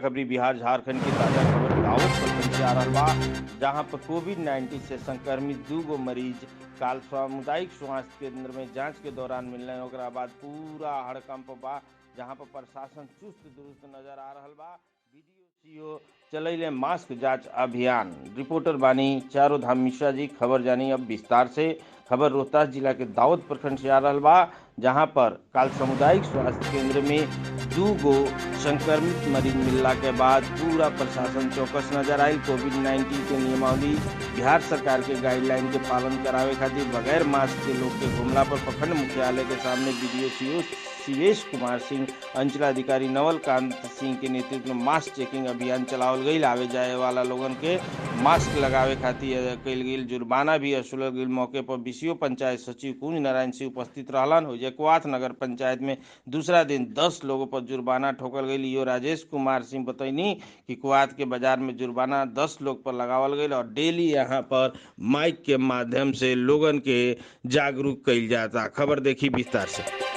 खबरी बिहार झारखंड की ताजा खबर दाऊद प्रखंड से आ रहा बा, जहां पर कोविड-19 से संक्रमित 2 गो मरीज काल सामुदायिक स्वास्थ्य केंद्र में जांच के दौरान मिलने ओकरा बाद पूरा हड़कंप बा, जहां पर प्रशासन चुस्त दुरुस्त नजर आ रहा बा। वीडियो चलैले मास्क जांच अभियान। रिपोर्टर बानी चारों धाम मिश्रा जी। खबर जानी अब विस्तार से। खबर रोहतास जिला के दाऊद प्रखंड से आ रहा बा, जहां पर काल सामुदायिक स्वास्थ्य केंद्र में 2 गो संक्रमित मरीज मिलला के बाद पूरा प्रशासन चौकस नजर आयल। कोविड-19 के नियमावली बिहार सरकार के गाइडलाइन के पालन करावे खातिर बगैर मास्क के लोग के घुमला पर प्रखंड मुख्यालय के सामने बीडीओ शिवेश कुमार सिंह, अंचलाधिकारी नवलकांत सिंह के नेतृत्व में मास्क चेकिंग अभियान चलावल गई। आवे जाए वाला लोगन के मास्क लगावे खातिर कल गई जुर्माना भी वसूलल गई। मौके पर बीसीओ पंचायत सचिव कुंज नारायण सिंह उपस्थित रहलन। जकुआथ नगर पंचायत में दूसरा दिन 10 लोगों पर जुर्माना ठोकल गई। यो राजेश कुमार सिंह बतैनी कि कुआथ के बाजार में जुर्माना 10 लोग पर लगावल गई और डेली यहाँ पर माइक के माध्यम से लोगन के जागरूक कइल जाता। खबर देखी विस्तार से।